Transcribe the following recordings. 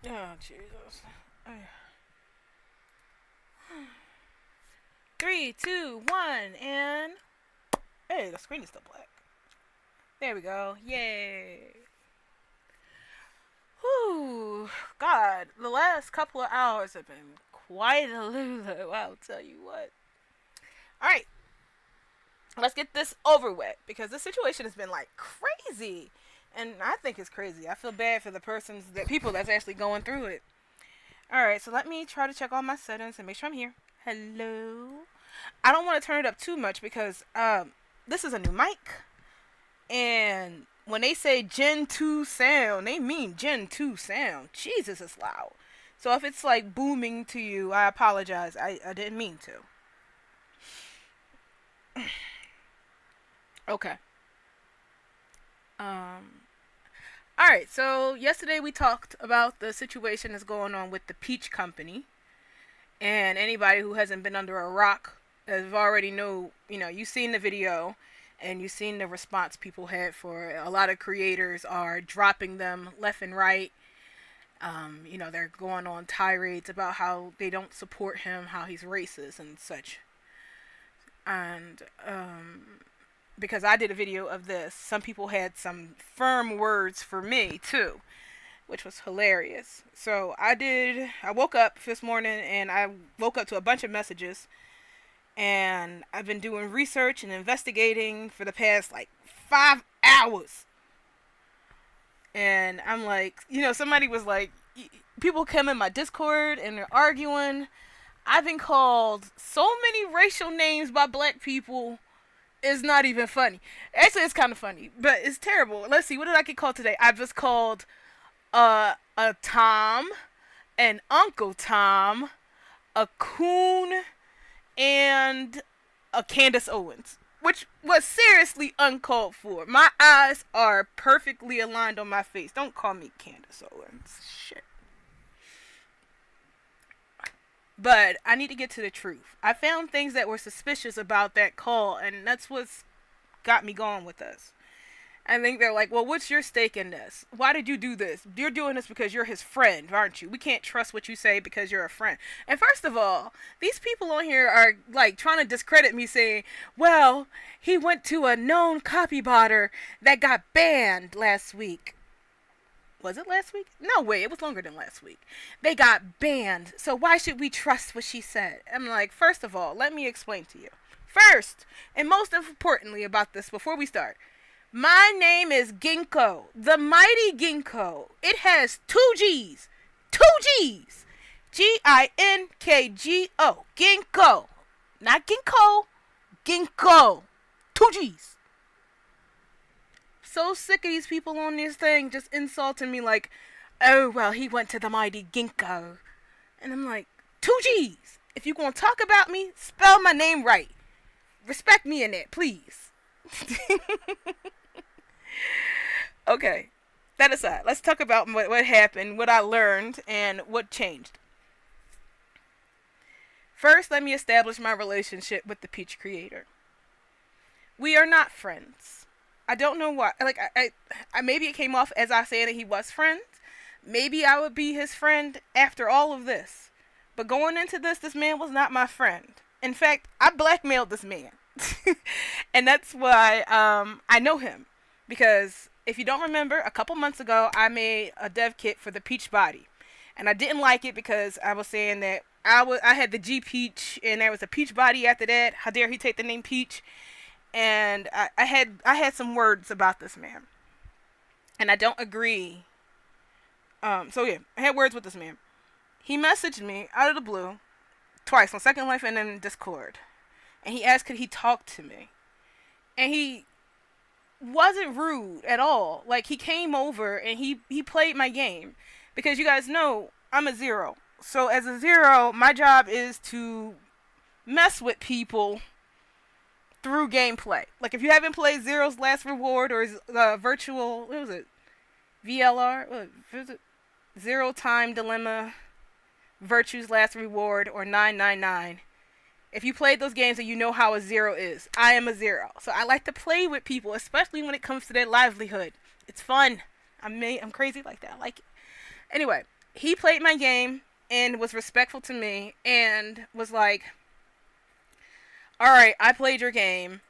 Oh, Jesus. 3, 2, 1, and hey, the screen is still black. There we go. Yay. Whew. God, the last couple of hours have been quite a lulu, I'll tell you what. Alright, let's get this over with because this situation has been like crazy. And I think it's crazy. I feel bad for the people that's actually going through it. Alright, so let me try to check all my settings and make sure I'm here. Hello. I don't want to turn it up too much because this is a new mic. And when they say Gen 2 sound, they mean Gen 2 sound. Jesus, it's loud. So if it's like booming to you, I apologize. I didn't mean to. Okay. Um. Alright, so yesterday we talked about the situation that's going on with the Peach Company. And anybody who hasn't been under a rock has already you've seen the video and you've seen the response people had for it. A lot of creators are dropping them left and right. They're going on tirades about how they don't support him, how he's racist and such. And because I did a video of this, some people had some firm words for me too, which was hilarious. So I woke up this morning and I woke up to a bunch of messages, and I've been doing research and investigating for the past like 5 hours. And I'm like, somebody was like, people come in my Discord and they're arguing. I've been called so many racial names by black people. It's not even funny. Actually, it's kind of funny, but it's terrible. Let's see, what did I get called today? I was called a Tom, an Uncle Tom, a Coon, and a Candace Owens, which was seriously uncalled for. My eyes are perfectly aligned on my face. Don't call me Candace Owens. Shit. But I need to get to the truth. I found things that were suspicious about that call, and that's what's got me going with this. I think they're like, well, what's your stake in this? Why did you do this? You're doing this because you're his friend, aren't you? We can't trust what you say because you're a friend. And first of all, these people on here are like trying to discredit me, saying, well, he went to a known copybotter that got banned last week. Was it last week? No way, it was longer than last week. They got banned, so why should we trust what she said? I'm like, first of all, let me explain to you. First, and most importantly about this before we start, my name is Ginkgo, the mighty Ginkgo. It has two G's. Two G's. Ginkgo. Ginkgo. Not Ginkgo. Ginkgo. Two G's. So sick of these people on this thing just insulting me like, oh, well, he went to the mighty Ginkgo. And I'm like, two G's. If you're going to talk about me, spell my name right. Respect me in it, please. Okay, that aside, let's talk about what happened, what I learned, and what changed. First, let me establish my relationship with the Peach creator. We are not friends. I don't know why. Like, I maybe it came off as I saying that he was friends. Maybe I would be his friend after all of this. But going into this man was not my friend. In fact, I blackmailed this man. And that's why I know him. Because if you don't remember, a couple months ago, I made a dev kit for the Peach body. And I didn't like it because I was saying that I had the G Peach and there was a Peach body after that. How dare he take the name Peach? And I had some words about this man. And I don't agree. So yeah, I had words with this man. He messaged me out of the blue twice on Second Life and then Discord. And he asked could he talk to me. And he wasn't rude at all. Like, he came over and he played my game. Because you guys know I'm a zero. So as a zero, my job is to mess with people through gameplay. Like, if you haven't played Zero's Last Reward or virtual, what was it? VLR? What was it? Zero Time Dilemma, Virtue's Last Reward, or 999. If you played those games and you know how a zero is, I am a zero. So I like to play with people, especially when it comes to their livelihood. It's fun. I'm crazy like that. I like it. Anyway, he played my game and was respectful to me and was like, all right, I played your game.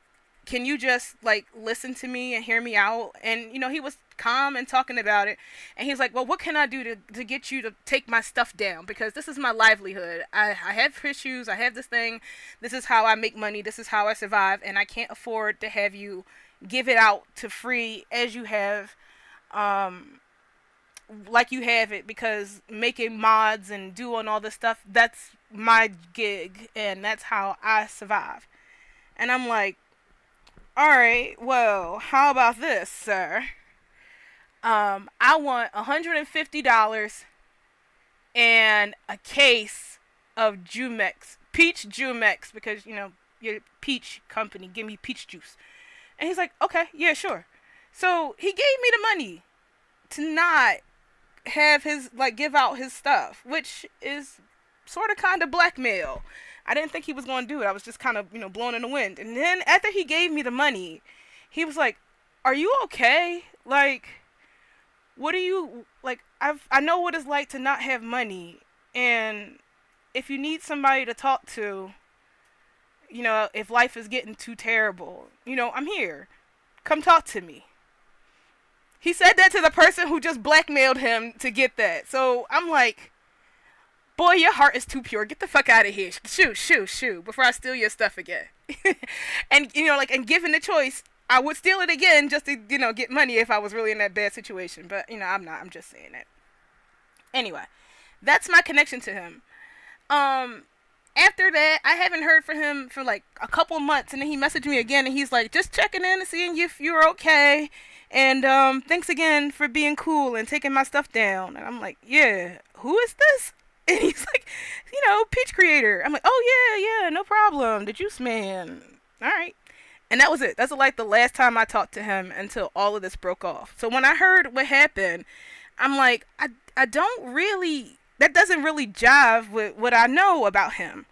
Can you just like listen to me and hear me out? And he was calm and talking about it, and he's like, well, what can I do to get you to take my stuff down, because this is my livelihood. I have issues, I have this thing, this is how I make money, this is how I survive, and I can't afford to have you give it out to free as you have, like you have it, because making mods and doing all this stuff, that's my gig and that's how I survive. And I'm like, all right, well, how about this, sir? I want $150 and a case of Jumex, peach Jumex, because your peach company, give me peach juice. And he's like, okay, yeah, sure. So he gave me the money to not have his, like, give out his stuff, which is sort of kind of blackmail. I didn't think he was going to do it. I was just kind of, blown in the wind. And then after he gave me the money, he was like, are you okay? Like, what do you, like, I know what it's like to not have money. And if you need somebody to talk to, if life is getting too terrible, I'm here. Come talk to me. He said that to the person who just blackmailed him to get that. So I'm like, boy, your heart is too pure. Get the fuck out of here. Shoot, before I steal your stuff again. And, and given the choice, I would steal it again just to, get money if I was really in that bad situation. But, I'm not. I'm just saying that. Anyway, that's my connection to him. After that, I haven't heard from him for like a couple months, and then he messaged me again, and he's like, just checking in and seeing if you're okay, and thanks again for being cool and taking my stuff down. And I'm like, yeah, who is this? And he's like, Peach Creator. I'm like, oh yeah, no problem, the Juice Man. All right. And that was it. That's like the last time I talked to him until all of this broke off. So when I heard what happened, I'm like, I don't really, that doesn't really jive with what I know about him.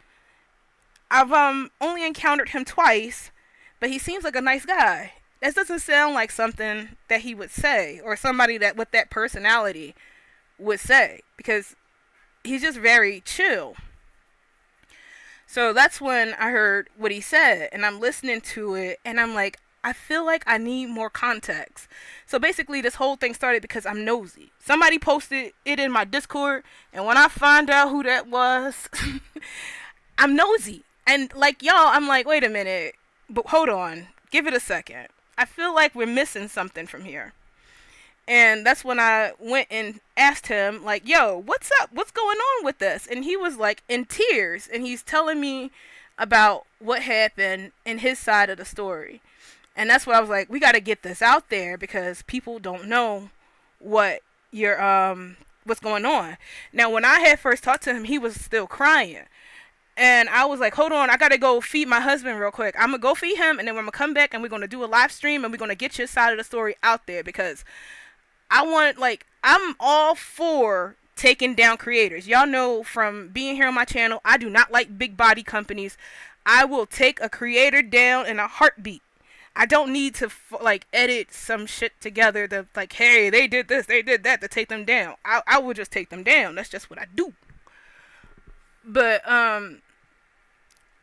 I've only encountered him twice, but he seems like a nice guy. That doesn't sound like something that he would say, or somebody that with that personality would say, because he's just very chill. So that's when I heard what he said, and I'm listening to it, and I'm like, I feel like I need more context. So basically, this whole thing started because I'm nosy. Somebody posted it in my Discord, and when I find out who that was, I'm nosy. And like y'all, I'm like, wait a minute, but hold on, give it a second. I feel like we're missing something from here. And that's when I went and asked him, like, yo, what's up? What's going on with this? And he was like in tears, and he's telling me about what happened in his side of the story. And that's what I was like, we got to get this out there because people don't know what what's going on. Now, when I had first talked to him, he was still crying. And I was like, hold on, I got to go feed my husband real quick. I'm going to go feed him, and then we're going to come back, and we're going to do a live stream, and we're going to get your side of the story out there, because I'm all for taking down creators. Y'all know from being here on my channel, I do not like big body companies. I will take a creator down in a heartbeat. I don't need to edit some shit together to like, hey, they did this, they did that, to take them down. I will just take them down. That's just what I do. But I'm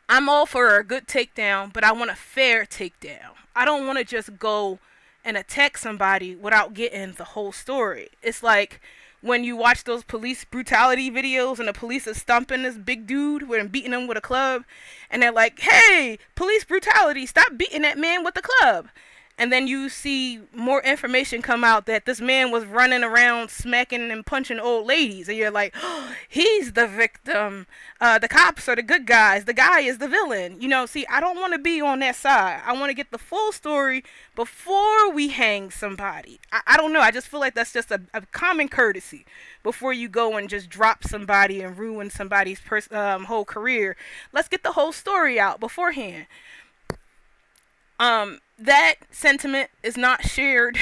all for a good takedown, but I want a fair takedown. I don't want to just go and attack somebody without getting the whole story. It's like when you watch those police brutality videos and the police is stomping this big dude and beating him with a club, and they're like, hey, police brutality, stop beating that man with the club. And then you see more information come out that this man was running around smacking and punching old ladies. And you're like, oh, he's the victim. The cops are the good guys. The guy is the villain. See, I don't want to be on that side. I want to get the full story before we hang somebody. I don't know. I just feel like that's just a common courtesy before you go and just drop somebody and ruin somebody's whole career. Let's get the whole story out beforehand. That sentiment is not shared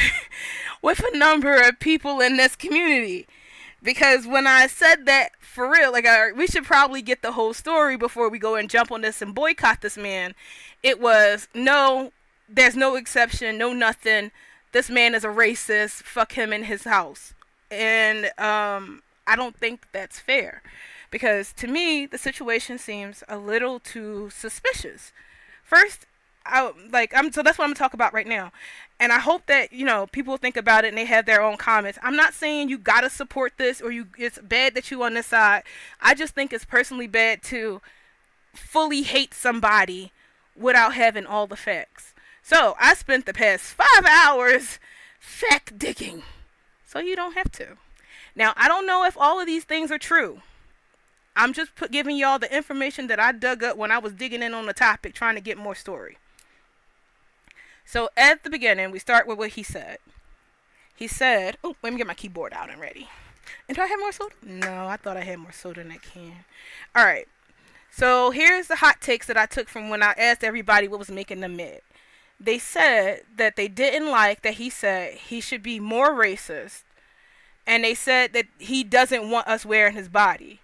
with a number of people in this community, because when I said that for real, we should probably get the whole story before we go and jump on this and boycott this man, it was, no, there's no exception, no nothing, this man is a racist, fuck him in his house. And I don't think that's fair. Because to me, the situation seems a little too suspicious. First, so that's what I'm gonna talk about right now. And I hope that, people think about it and they have their own comments. I'm not saying you gotta support this or it's bad that you on this side. I just think it's personally bad to fully hate somebody without having all the facts. So I spent the past 5 hours fact digging. So you don't have to. Now, I don't know if all of these things are true. I'm just giving y'all the information that I dug up when I was digging in on the topic, trying to get more story. So at the beginning, we start with what he said. He said, oh, let me get my keyboard out and ready. And do I have more soda? No, I thought I had more soda in that can. All right. So here's the hot takes that I took from when I asked everybody what was making them mad. They said that they didn't like that he said he should be more racist. And they said that he doesn't want us wearing his body.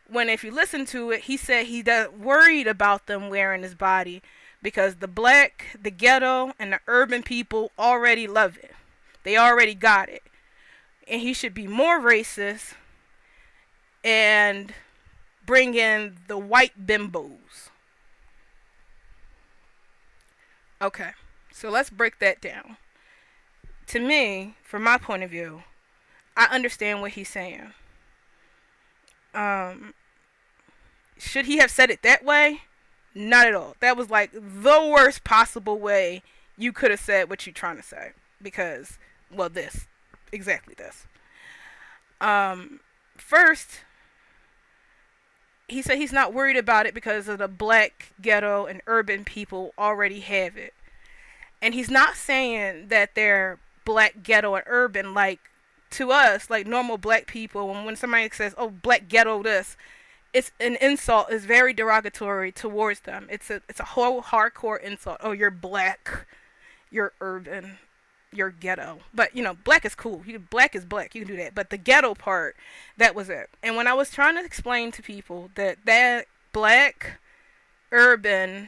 When if you listen to it, he said he worried about them wearing his body because the black, the ghetto, and the urban people already love it. They already got it. And he should be more racist and bring in the white bimbos. Okay, so let's break that down. To me, from my point of view, I understand what he's saying. Should he have said it that way? Not at all. That was like the worst possible way you could have said what you're trying to say. Because, well, exactly this. First, he said he's not worried about it because of the black, ghetto, and urban people already have it. And he's not saying that they're black, ghetto, and urban like to us, like normal black people. When somebody says, oh, black ghetto this, it's an insult. It's very derogatory towards them. It's a whole hardcore insult. Oh, you're black, you're urban, you're ghetto. But, black is cool. Black is black. You can do that. But the ghetto part, that was it. And when I was trying to explain to people that black, urban,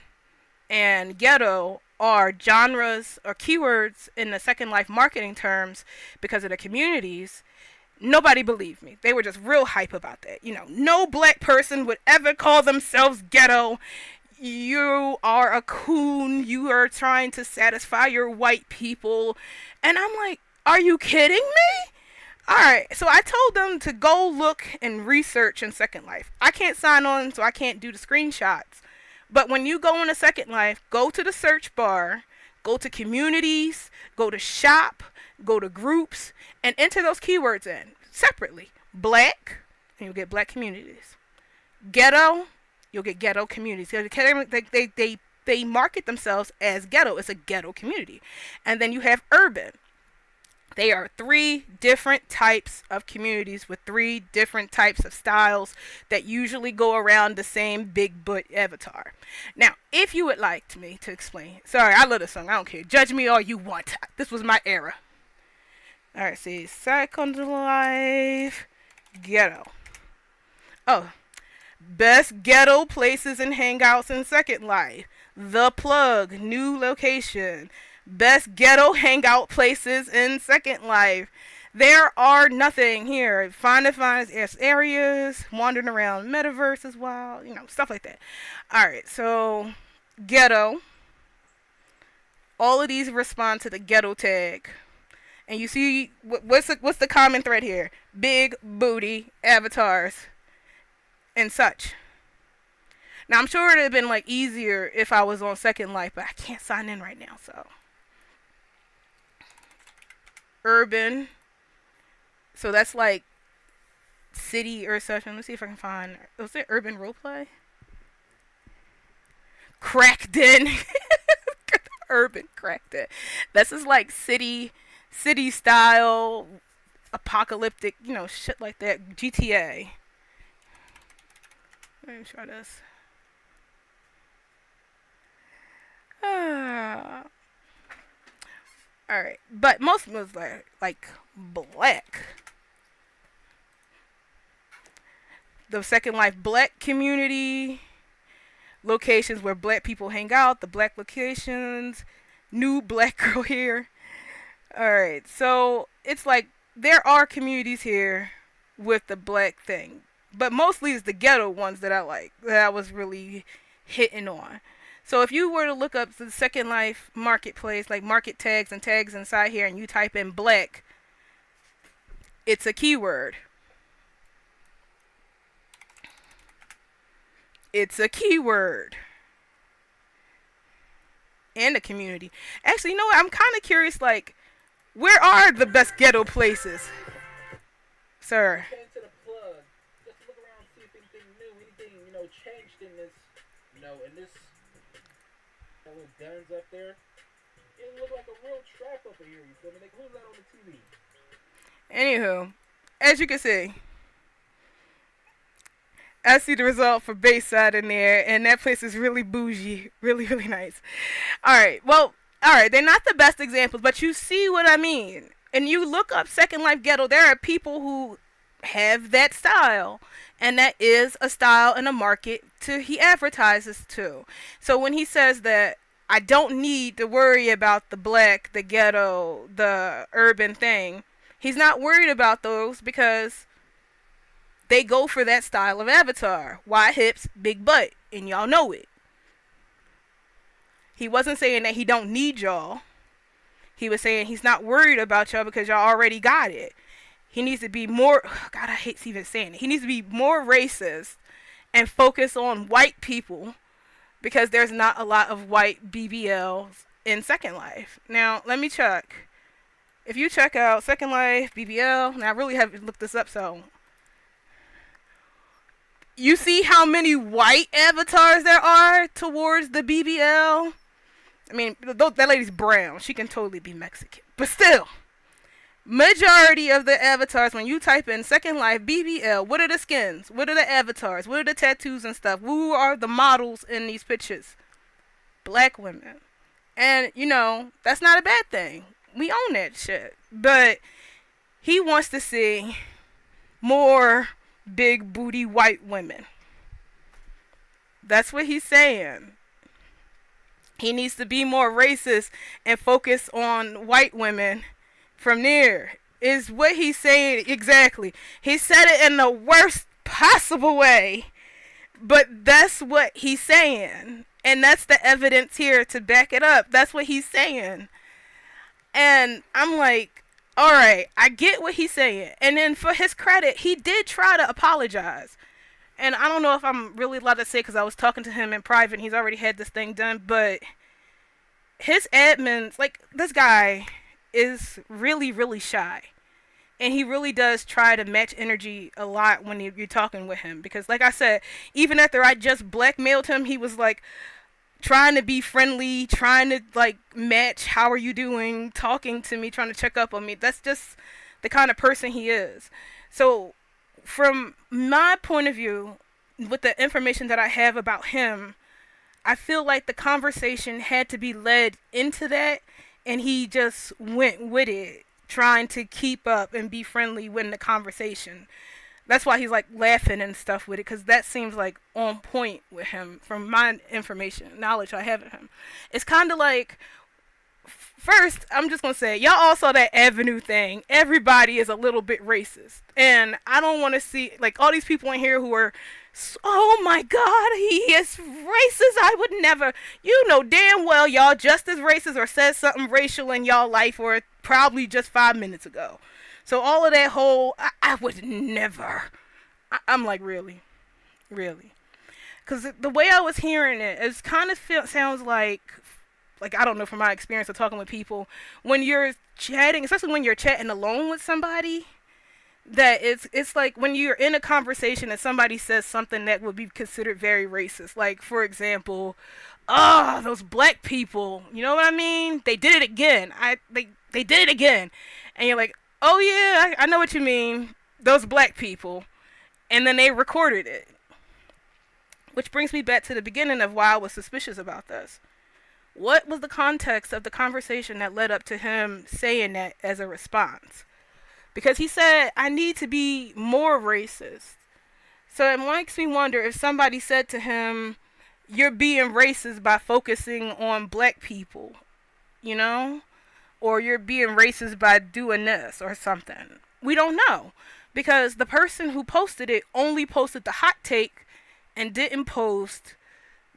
and ghetto are genres or keywords in the Second Life marketing terms because of the communities, nobody believed me. They were just real hype about that. No black person would ever call themselves ghetto. You are a coon. You are trying to satisfy your white people. And I'm like, are you kidding me? Alright, so I told them to go look and research in Second Life. I can't sign on, so I can't do the screenshots. But when you go into Second Life, go to the search bar, go to communities, go to shop, go to groups, and enter those keywords in separately. Black, and you'll get black communities. Ghetto, you'll get ghetto communities. They market themselves as ghetto. It's a ghetto community. And then you have urban. They are 3 different types of communities with 3 different types of styles that usually go around the same big butt avatar. Now, if you would like me to explain, sorry, I love this song, I don't care. Judge me all you want. This was my era. Alright, see, Second Life, ghetto. Oh, best ghetto places and hangouts in Second Life. The Plug, new location. Best ghetto hangout places in Second Life. There are nothing here. Find areas, wandering around metaverse as well, stuff like that. Alright, so ghetto. All of these respond to the ghetto tag. And you see, what's the common thread here? Big booty avatars and such. Now, I'm sure it would have been easier if I was on Second Life, but I can't sign in right now, so. Urban. So that's like city or such. Let's see if I can find. Was it urban roleplay? Crackden. Urban Crackden. This is like city style, apocalyptic, shit like that. GTA. Let me try this. Alright, but most of it was like black. The Second Life black community, locations where black people hang out, the black locations, new black girl here. Alright, so it's like there are communities here with the black thing. But mostly it's the ghetto ones that I like, that I was really hitting on. So if you were to look up the Second Life marketplace, like market tags and tags inside here, and you type in black, it's a keyword. It's a keyword. And the community. Actually, you know what? I'm kind of curious, like, where are the best ghetto places? Sir. To the plug, just look around, see if anything new, anything, changed in this, in this, that little guns up there. It looked like a real trap up here, you feel me? Like, who's that on the TV? Anywho, as you can see, I see the result for Bayside in there, and that place is really bougie, really, really nice. Alright, well, alright, they're not the best examples, but you see what I mean. And you look up Second Life Ghetto, there are people who have that style, and that is a style in a market he advertises to. So when he says that I don't need to worry about the black, the ghetto, the urban thing, he's not worried about those because they go for that style of avatar. Wide hips, big butt, and y'all know it. He wasn't saying that he don't need y'all. He was saying he's not worried about y'all because y'all already got it. He needs to be more, God, I hate even saying it. He needs to be more racist and focus on white people because there's not a lot of white BBLs in Second Life. Now, let me check. If you check out Second Life, BBL, and I really haven't looked this up, so you see how many white avatars there are towards the BBL? I mean, that lady's brown. She can totally be Mexican. But still, majority of the avatars, when you type in Second Life BBL, what are the skins? What are the avatars? What are the tattoos and stuff? Who are the models in these pictures? Black women. And, that's not a bad thing. We own that shit. But he wants to see more big booty white women. That's what he's saying. He needs to be more racist and focus on white women from there, is what he's saying exactly. He said it in the worst possible way, but that's what he's saying. And that's the evidence here to back it up. That's what he's saying. And I'm like, alright, I get what he's saying. And then for his credit, he did try to apologize. And I don't know if I'm really allowed to say because I was talking to him in private and he's already had this thing done, but his admins, like, this guy is really, really shy. And he really does try to match energy a lot when you're talking with him. Because, like I said, even after I just blackmailed him, he was, like, trying to be friendly, trying to, like, match, how are you doing, talking to me, trying to check up on me. That's just the kind of person he is. So from my point of view, with the information that I have about him, I feel like the conversation had to be led into that, and he just went with it, trying to keep up and be friendly with the conversation. That's why he's like laughing and stuff with it, because that seems like on point with him from my knowledge I have of him. It's kind of like, first, I'm just going to say, y'all all saw that Avenue thing. Everybody is a little bit racist. And I don't want to see, like, all these people in here who are, oh my God, he is racist. I would never, you know damn well y'all just as racist or said something racial in y'all life or probably just 5 minutes ago. So all of that whole, I would never. I'm like, really? Really? Because the way I was hearing it, it kind of sounds like, I don't know from my experience of talking with people, when you're chatting, especially when you're chatting alone with somebody, that it's like when you're in a conversation and somebody says something that would be considered very racist. Like, for example, those black people, you know what I mean? They did it again. They did it again. And you're like, oh yeah, I know what you mean. Those black people. And then they recorded it. Which brings me back to the beginning of why I was suspicious about this. What was the context of the conversation that led up to him saying that as a response? Because he said, I need to be more racist. So it makes me wonder if somebody said to him, you're being racist by focusing on black people, you know? Or you're being racist by doing this or something. We don't know. because the person who posted it only posted the hot take and didn't post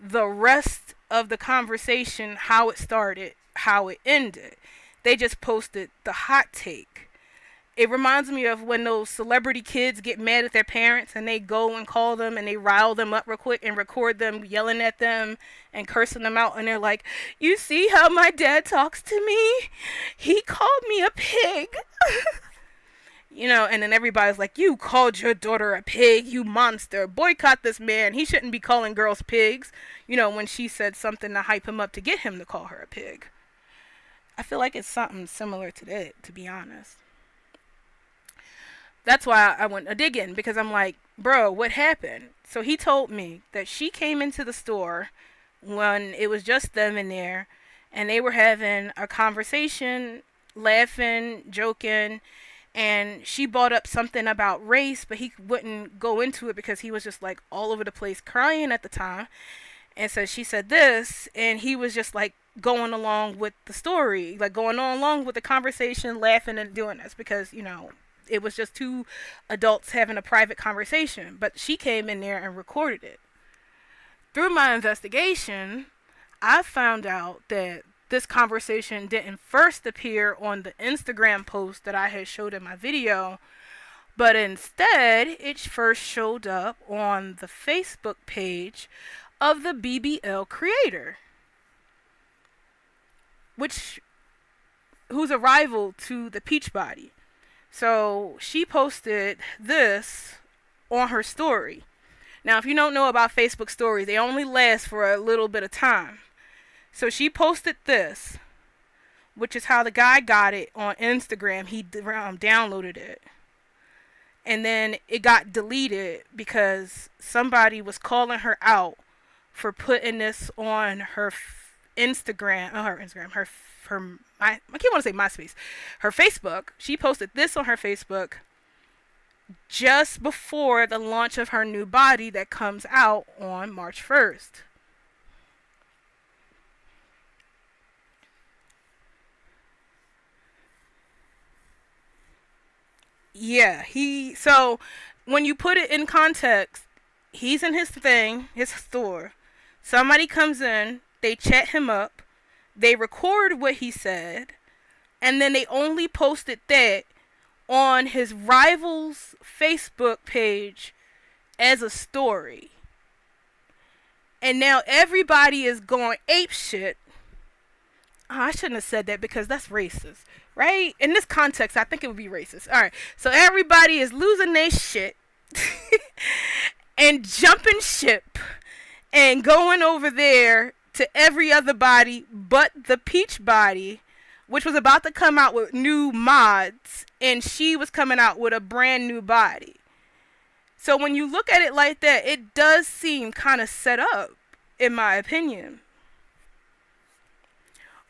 the rest of the conversation, how it started, how it ended. They just posted the hot take. It reminds me of when those celebrity kids get mad at their parents and they go and call them and they rile them up real quick and record them yelling at them and cursing them out, and they're like, "You see how my dad talks to me? He called me a pig." You know, and then everybody's like, "You called your daughter a pig, you monster. Boycott this man. He shouldn't be calling girls pigs." You know, when she said something to hype him up to get him to call her a pig. I feel like it's something similar to that, to be honest. That's why I went a digging, because I'm like, bro, what happened? So he told me that she came into the store when it was just them in there, and they were having a conversation, laughing, joking, and she brought up something about race, but he wouldn't go into it because he was just like all over the place crying at the time. And so she said this, and he was just like going along with the story, like going on along with the conversation, laughing and doing this because, you know, it was just two adults having a private conversation. But she came in there and recorded it. Through my investigation, I found out that this conversation didn't first appear on the Instagram post that I had showed in my video, but instead it first showed up on the Facebook page of the BBL creator, who's a rival to the Peachbody. So she posted this on her story. Now, if you don't know about Facebook stories, they only last for a little bit of time. So she posted this, which is how the guy got it on Instagram. He downloaded it. And then it got deleted because somebody was calling her out for putting this on her Instagram. Oh, her Instagram. I can't want to say MySpace. Her Facebook. She posted this on her Facebook just before the launch of her new body that comes out on March 1st. Yeah, so when you put it in context, he's in his thing, his store. Somebody comes in, they chat him up, they record what he said, and then they only posted that on his rival's Facebook page as a story. And now everybody is going ape shit. Oh, I shouldn't have said that because that's racist, right? In this context, I think it would be racist. All right, so everybody is losing their shit and jumping ship and going over there to every other body but the Peach body, which was about to come out with new mods, and she was coming out with a brand new body. So when you look at it like that, it does seem kind of set up, in my opinion.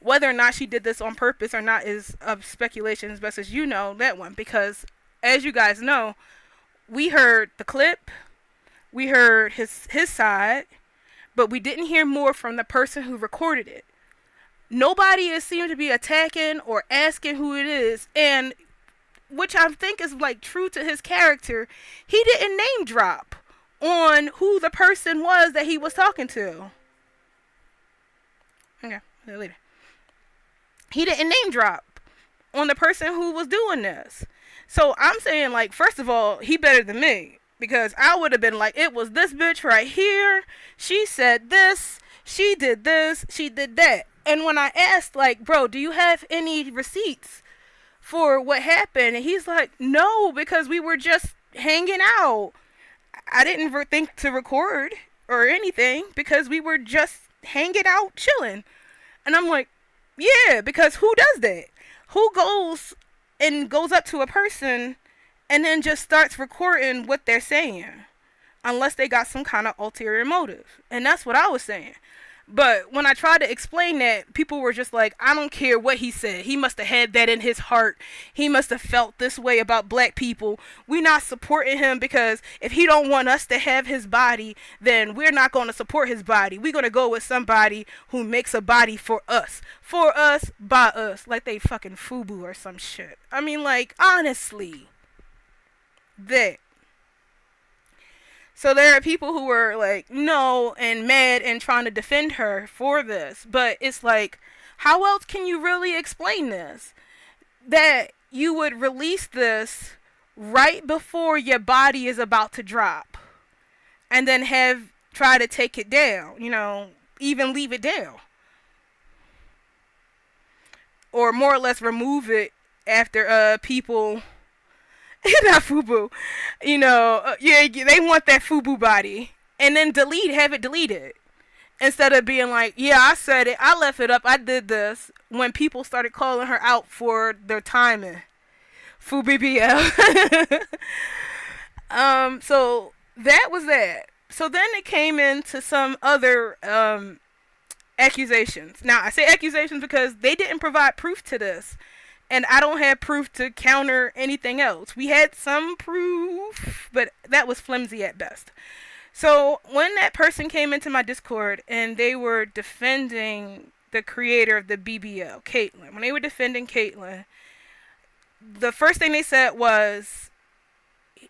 Whether or not she did this on purpose or not is of speculation, as best as you know that one. Because, as you guys know, we heard the clip, we heard his side, but we didn't hear more from the person who recorded it. Nobody is seemed to be attacking or asking who it is, and which I think is like true to his character. He didn't name drop on who the person was that he was talking to. Okay, later. He didn't name drop on the person who was doing this. So I'm saying, like, first of all, he better than me. Because I would have been like, it was this bitch right here. She said this. She did this. She did that. And when I asked, like, bro, do you have any receipts for what happened? And he's like, no, because we were just hanging out. I didn't think to record or anything because we were just hanging out, chilling. And I'm like, yeah, because who does that? Who goes up to a person and then just starts recording what they're saying? Unless they got some kind of ulterior motive. And that's what I was saying. But when I tried to explain that, people were just like, I don't care what he said. He must have had that in his heart. He must have felt this way about black people. We're not supporting him because if he don't want us to have his body, then we're not going to support his body. We're going to go with somebody who makes a body for us. For us, by us. Like they fucking FUBU or some shit. I mean, like, honestly. that. So there are people who were like, no, and mad and trying to defend her for this. But it's like, how else can you really explain this? That you would release this right before your body is about to drop. And then try to take it down, even leave it down. Or more or less remove it after people not FUBU. Yeah, they want that FUBU body. And then have it deleted. Instead of being like, yeah, I said it, I left it up, I did this. When people started calling her out for their timing. FUBBL. So that was that. So then it came into some other accusations. Now, I say accusations because they didn't provide proof to this. And I don't have proof to counter anything else. We had some proof, but that was flimsy at best. So when that person came into my Discord and they were defending the creator of the BBL, Caitlyn, when they were defending Caitlyn, the first thing they said was,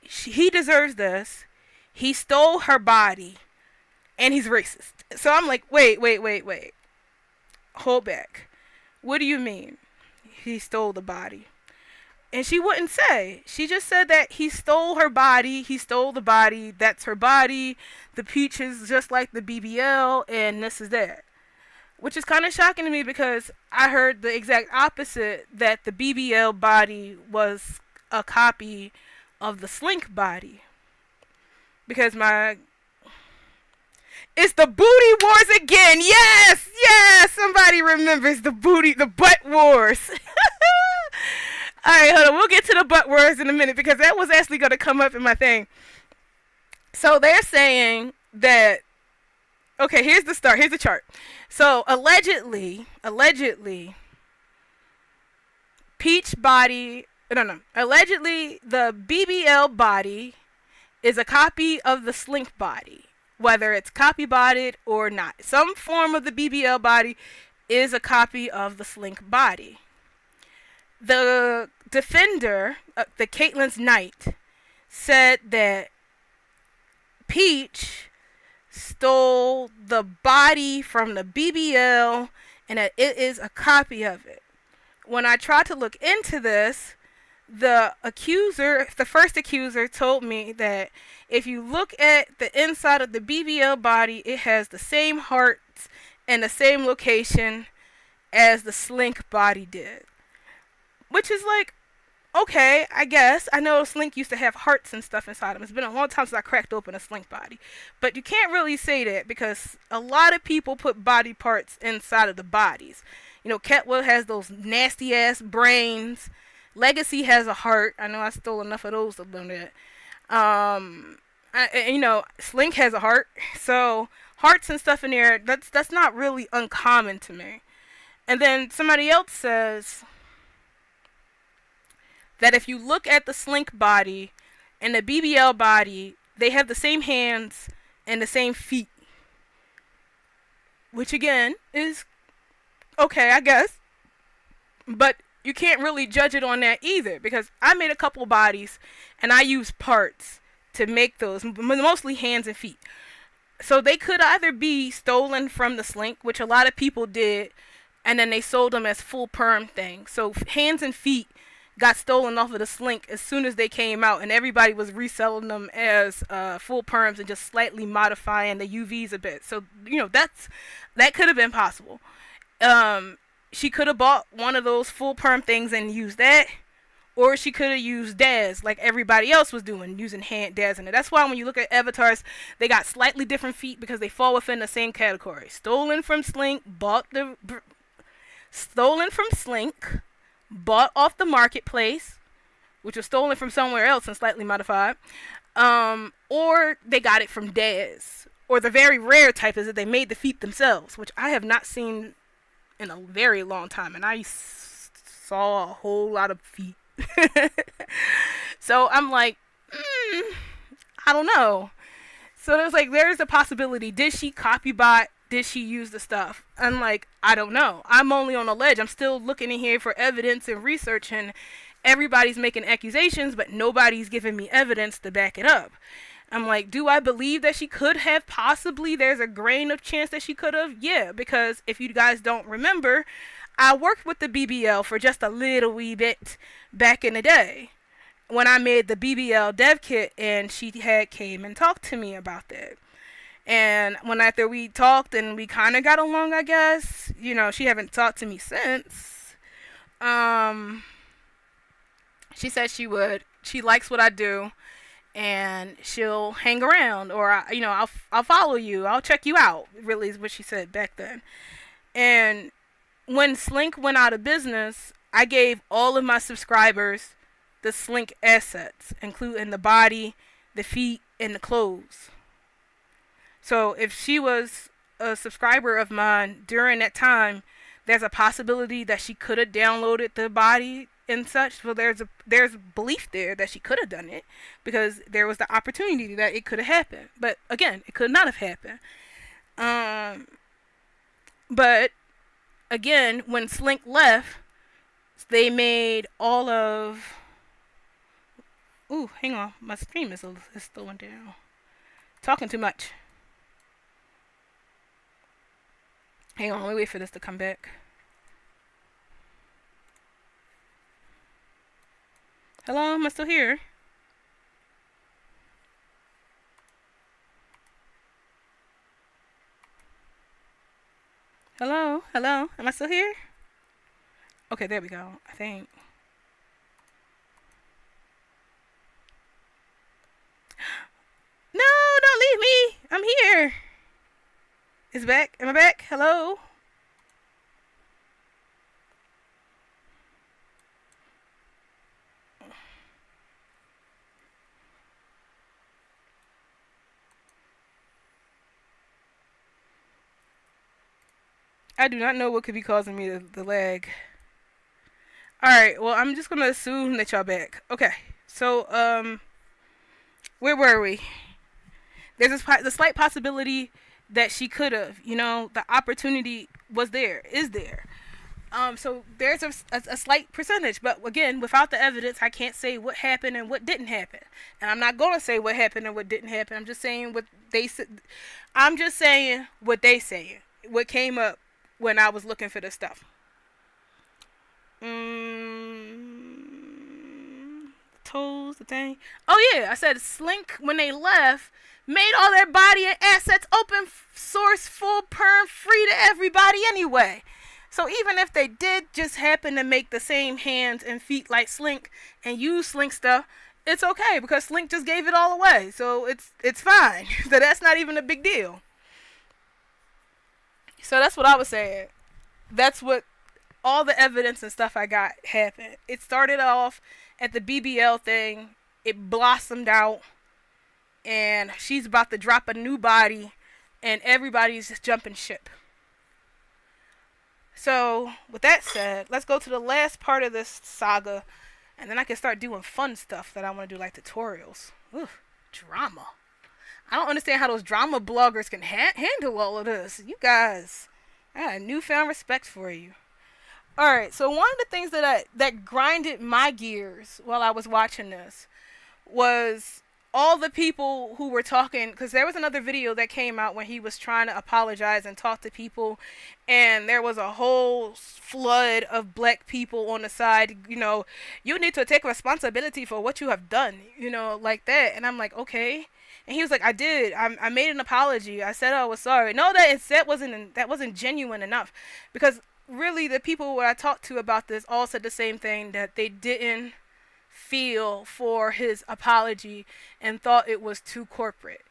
he deserves this. He stole her body, and he's racist. So I'm like, wait. Hold back. What do you mean? He stole the body. And she wouldn't say. She just said that he stole her body. He stole the body. That's her body. The peach is just like the BBL, and this is that. Which is kind of shocking to me because I heard the exact opposite, that the BBL body was a copy of the Slink body. Because it's the booty wars again. Yes, somebody remembers the butt wars. Alright, hold on, we'll get to the butt wars in a minute because that was actually going to come up in my thing. So they're saying that, okay, here's the start, here's the chart. So allegedly, allegedly the BBL body is a copy of the Slink body. Whether it's copy-bodied or not. Some form of the BBL body is a copy of the Slink body. The defender, the Caitlyn's Knight, said that Peach stole the body from the BBL and that it is a copy of it. When I tried to look into this, the first accuser told me that if you look at the inside of the BBL body, it has the same hearts and the same location as the Slink body did. Which is like, okay, I guess. I know Slink used to have hearts and stuff inside them. It's been a long time since I cracked open a Slink body. But you can't really say that because a lot of people put body parts inside of the bodies. Catwell has those nasty ass brains. Legacy has a heart. I know I stole enough of those to learn that. Slink has a heart. So hearts and stuff in there, that's not really uncommon to me. And then somebody else says that if you look at the Slink body and the BBL body, they have the same hands and the same feet. Which again is okay, I guess. But you can't really judge it on that either because I made a couple bodies and I used parts to make those, mostly hands and feet. So they could either be stolen from the Slink, which a lot of people did, and then they sold them as full perm things. So hands and feet got stolen off of the Slink as soon as they came out, and everybody was reselling them as full perms and just slightly modifying the UVs a bit. So that could have been possible. She could have bought one of those full perm things and used that, or she could have used DAS like everybody else was doing, using hand DAS in it. That's why when you look at avatars, they got slightly different feet because they fall within the same category. Stolen from Slink, bought off the marketplace, which was stolen from somewhere else and slightly modified, or they got it from DAS. Or the very rare type is that they made the feet themselves, which I have not seen in a very long time, and I saw a whole lot of feet. So I'm like, I don't know. So there's a possibility. Did she copy bot? Did she use the stuff? I'm like, I don't know. I'm only on a ledge. I'm still looking in here for evidence and researching, everybody's making accusations, but nobody's giving me evidence to back it up. I'm like, do I believe that she could have possibly? There's a grain of chance that she could have. Yeah, because if you guys don't remember, I worked with the BBL for just a little wee bit back in the day when I made the BBL dev kit, and she had came and talked to me about that. And when after we talked and we kind of got along, I guess, she haven't talked to me since. Um, she said she would. She likes what I do, and she'll hang around, or I'll follow you. I'll check you out. Really is what she said back then. And when Slink went out of business, I gave all of my subscribers the Slink assets, including the body, the feet, and the clothes. So if she was a subscriber of mine during that time, there's a possibility that she could have downloaded the body and such. Well, there's belief there that she could have done it because there was the opportunity that it could have happened. But again, it could not have happened. But again, when Slink left, they made all of. Ooh, hang on, my stream is slowing down. Talking too much. Hang on, let me wait for this to come back. Hello, am I still here? Hello, am I still here? Okay, there we go, I think. No, don't leave me. I'm here. It's back. Am I back? Hello? I do not know what could be causing me the lag. Alright, well, I'm just gonna assume that y'all back. Okay, so, where were we? There's the slight possibility that she could have, the opportunity was there, is there. So there's a slight percentage, but again, without the evidence, I can't say what happened and what didn't happen. And I'm not going to say what happened and what didn't happen. I'm just saying what they said. I'm just saying what they saying. What came up when I was looking for this stuff. Toes, the thing. Oh yeah, I said Slink when they left made all their body and assets open source, full perm, free to everybody anyway. So even if they did just happen to make the same hands and feet like Slink and use Slink stuff, it's okay because Slink just gave it all away. So it's fine. So that's not even a big deal. So that's what I was saying. That's what all the evidence and stuff I got happened. It started off at the BBL thing. It blossomed out. And she's about to drop a new body. And everybody's just jumping ship. So, with that said, let's go to the last part of this saga. And then I can start doing fun stuff that I want to do, like tutorials. Ooh, drama. I don't understand how those drama bloggers can handle all of this. You guys, I got a newfound respect for you. Alright, so one of the things that grinded my gears while I was watching this was all the people who were talking, because there was another video that came out when he was trying to apologize and talk to people, and there was a whole flood of black people on the side, you need to take responsibility for what you have done, like that. And I'm like, okay. And he was like, I did. I made an apology. I said I was sorry. No, that wasn't genuine enough, because really the people who I talked to about this all said the same thing, that they didn't feel for his apology and thought it was too corporate.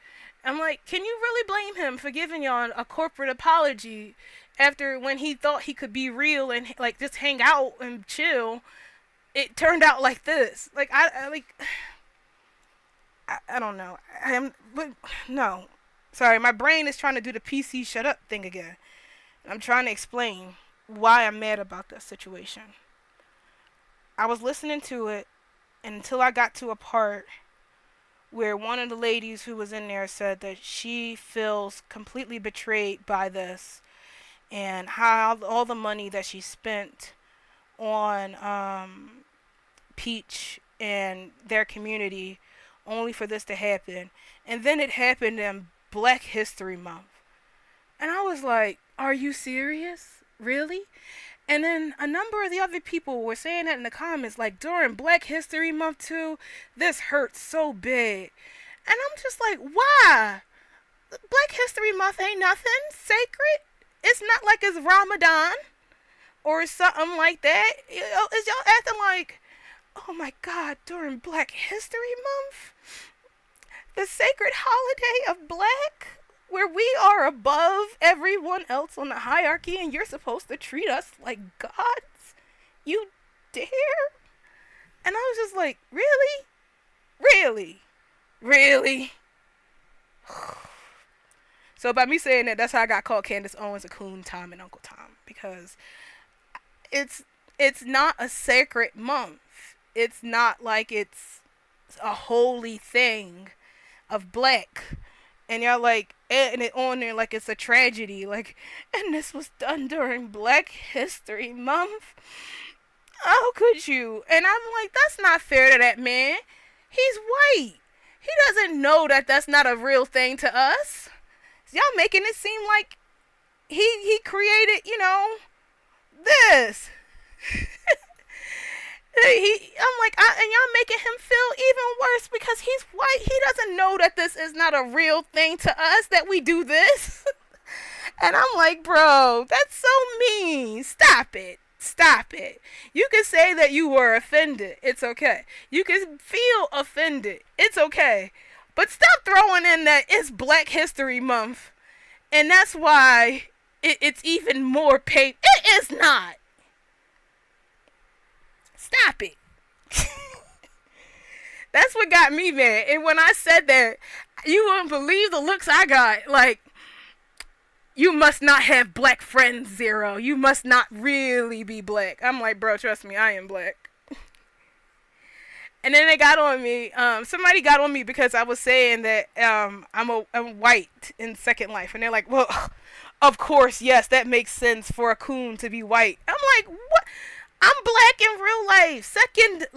I'm like, can you really blame him for giving y'all a corporate apology after when he thought he could be real and like just hang out and chill? It turned out like this. Like I don't know. No. Sorry, my brain is trying to do the PC shut up thing again. I'm trying to explain why I'm mad about this situation. I was listening to it until I got to a part where one of the ladies who was in there said that she feels completely betrayed by this, and how all the money that she spent on Peach and their community only for this to happen. And then it happened in Black History Month. And I was like, are you serious? Really? And then a number of the other people were saying that in the comments, like, during Black History Month too, this hurts so bad. And I'm just like, why? Black History Month ain't nothing sacred. It's not like it's Ramadan or something like that. Is y'all acting like, oh my God, during Black History Month, the sacred holiday of black, where we are above everyone else on the hierarchy and you're supposed to treat us like gods? You dare? And I was just like, really? Really? Really? So by me saying that, that's how I got called Candace Owens, a coon, Tom, and Uncle Tom. Because it's not a sacred month. It's not like it's a holy thing of black. And y'all like adding it on there like it's a tragedy. Like, and this was done during Black History Month. How could you? And I'm like, that's not fair to that man. He's white. He doesn't know that that's not a real thing to us. Y'all making it seem like he created, this. I'm like, and y'all making him feel even worse because he's white. He doesn't know that this is not a real thing to us, that we do this. And I'm like, bro, that's so mean. Stop it. Stop it. You can say that you were offended. It's okay. You can feel offended. It's okay. But stop throwing in that it's Black History Month. And that's why it's even more pain. It is not. Stop it. That's what got me mad. And when I said that, you wouldn't believe the looks I got. Like, you must not have black friends, Zero. You must not really be black. I'm like, bro, trust me, I am black. And then they got on me. Somebody got on me because I was saying that I'm white in Second Life. And they're like, well, of course, yes, that makes sense for a coon to be white. I'm like, what? I'm black in real life. Second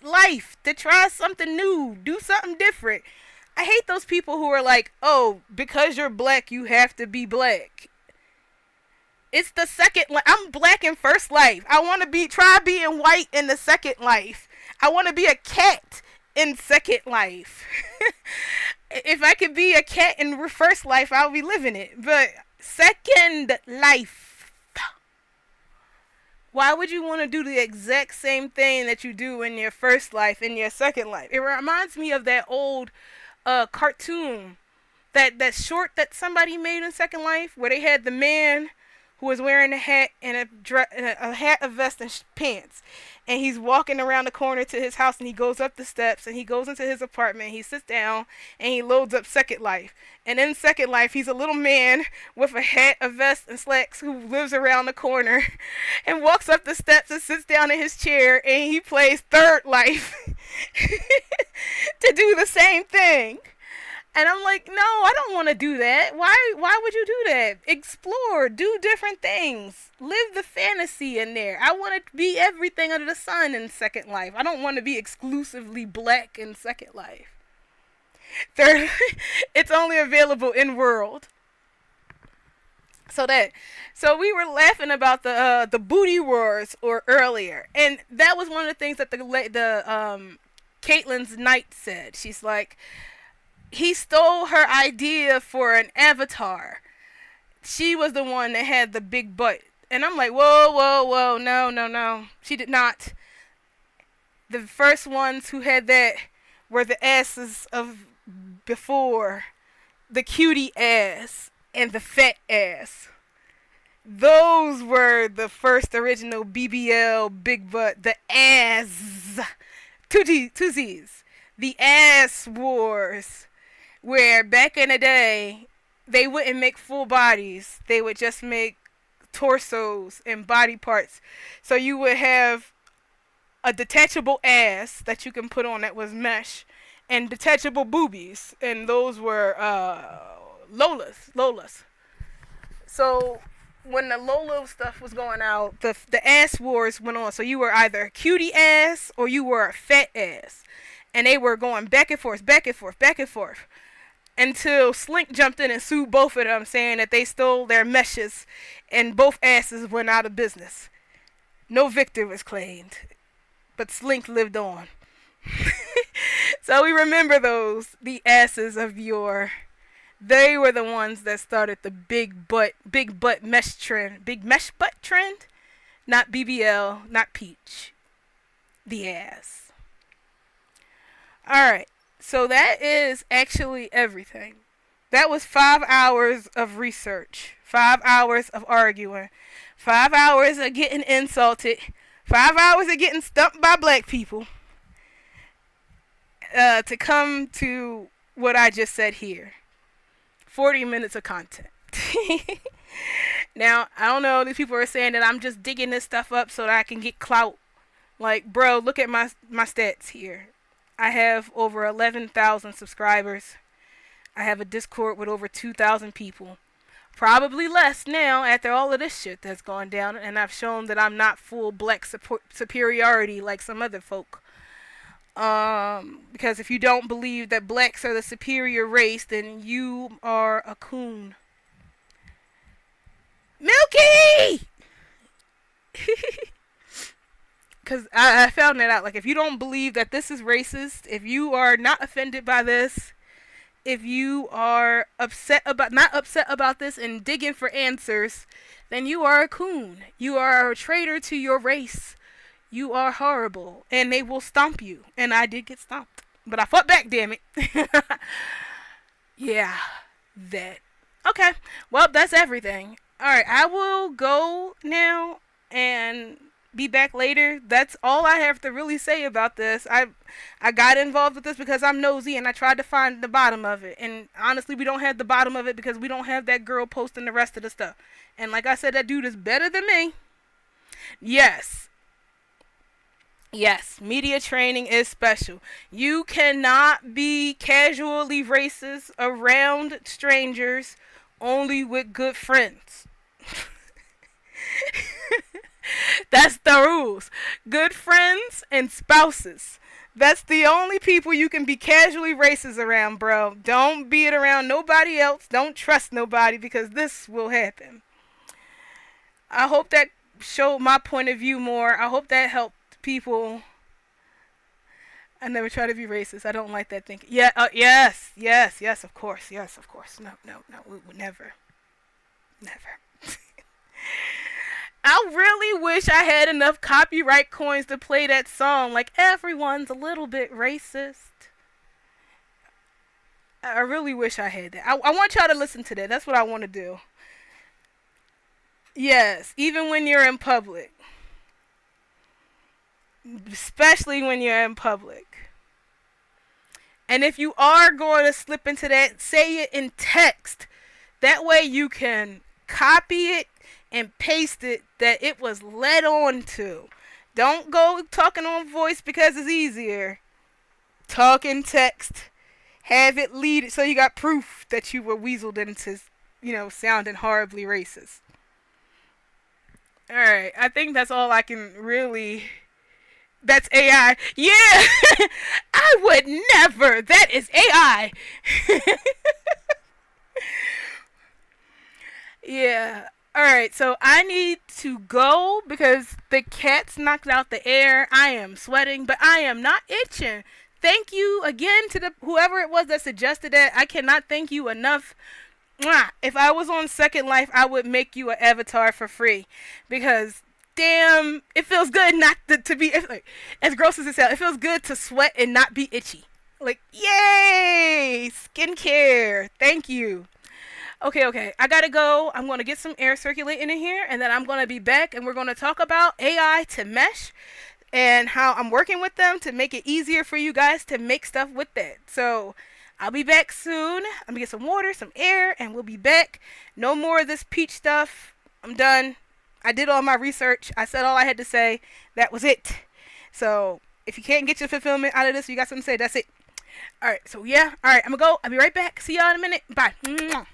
life. To try something new. Do something different. I hate those people who are like, oh, because you're black, you have to be black. It's the second life. I'm black in first life. I want to try being white in the second life. I want to be a cat in second life. If I could be a cat in first life, I'll be living it. But second life. Why would you want to do the exact same thing that you do in your first life, in your second life? It reminds me of that old cartoon, that short that somebody made in Second Life, where they had the man who was wearing a hat and a hat, a vest, and pants. And he's walking around the corner to his house, and he goes up the steps, and he goes into his apartment, he sits down, and he loads up Second Life. And in Second Life, he's a little man with a hat, a vest, and slacks who lives around the corner and walks up the steps and sits down in his chair, and he plays Third Life to do the same thing. And I'm like, no, I don't want to do that. Why would you do that? Explore, do different things, live the fantasy in there. I want to be everything under the sun in Second Life. I don't want to be exclusively black in Second Life. Third, it's only available in world. So we were laughing about the booty wars earlier, and that was one of the things that the Caitlin's Knight said. She's like, he stole her idea for an avatar. She was the one that had the big butt. And I'm like, whoa, no. She did not. The first ones who had that were the asses of before. The cutie ass and the fat ass. Those were the first original BBL big butt. The ass. Two Z's. The ass wars. Where back in the day, they wouldn't make full bodies. They would just make torsos and body parts. So you would have a detachable ass that you can put on that was mesh, and detachable boobies. And those were Lolas. So when the Lolo stuff was going out, the ass wars went on. So you were either a cutie ass or you were a fat ass, and they were going back and forth, back and forth, back and forth, until Slink jumped in and sued both of them, saying that they stole their meshes, and both asses went out of business. No victor was claimed, but Slink lived on. So we remember those, the asses of yore. They were the ones that started the big butt mesh trend. Big mesh butt trend? Not BBL, not Peach. The ass. Alright, so that is actually everything. That was 5 hours of research. 5 hours of arguing. 5 hours of getting insulted. 5 hours of getting stumped by black people. To come to what I just said here. 40 minutes of content. Now, I don't know, these people are saying that I'm just digging this stuff up so that I can get clout. Like, bro, look at my stats here. I have over 11,000 subscribers. I have a Discord with over 2,000 people. Probably less now after all of this shit that's gone down, and I've shown that I'm not full black superiority like some other folk. Because if you don't believe that blacks are the superior race, then you are a coon. Milky! Because I found that out. Like, if you don't believe that this is racist, if you are not offended by this, if you are not upset about this and digging for answers, then you are a coon. You are a traitor to your race. You are horrible, and they will stomp you. And I did get stomped, but I fought back, damn it. Yeah, that. Okay, well, that's everything. Alright, I will go now and be back later. That's all I have to really say about this. I got involved with this because I'm nosy, and I tried to find the bottom of it. And honestly, we don't have the bottom of it because we don't have that girl posting the rest of the stuff. And like I said, that dude is better than me. Yes, media training is special. You cannot be casually racist around strangers, only with good friends. That's the rules. Good friends and spouses. That's the only people you can be casually racist around, bro. Don't be it around nobody else. Don't trust nobody, because this will happen. I hope that showed my point of view more. I hope that helped people. I never try to be racist. I don't like that thinking. Yeah, yes, of course. No, we would never. I really wish I had enough copyright coins to play that song. Like, everyone's a little bit racist. I really wish I had that. I want y'all to listen to that. That's what I want to do. Yes, even when you're in public. Especially when you're in public. And if you are going to slip into that, say it in text. That way you can copy it and paste it that it was led on to. Don't go talking on voice because it's easier. Talk in text. Have it lead so you got proof that you were weaseled into, sounding horribly racist. Alright, I think that's all I can really... That's AI. Yeah! I would never! That is AI! Yeah. Alright, so I need to go because the cat's knocked out the air. I am sweating, but I am not itching. Thank you again to whoever it was that suggested that. I cannot thank you enough. Mwah. If I was on Second Life, I would make you an avatar for free. Because, damn, it feels good not to be, like, as gross as it sounds, it feels good to sweat and not be itchy. Like, yay! Skincare. Thank you. Okay. I gotta go. I'm gonna get some air circulating in here, and then I'm gonna be back, and we're gonna talk about AI to mesh and how I'm working with them to make it easier for you guys to make stuff with that. So I'll be back soon. I'm gonna get some water, some air, and we'll be back. No more of this peach stuff. I'm done. I did all my research. I said all I had to say. That was it. So if you can't get your fulfillment out of this, you got something to say, that's it. Alright, so yeah. Alright, I'm gonna go. I'll be right back. See y'all in a minute. Bye. Mwah.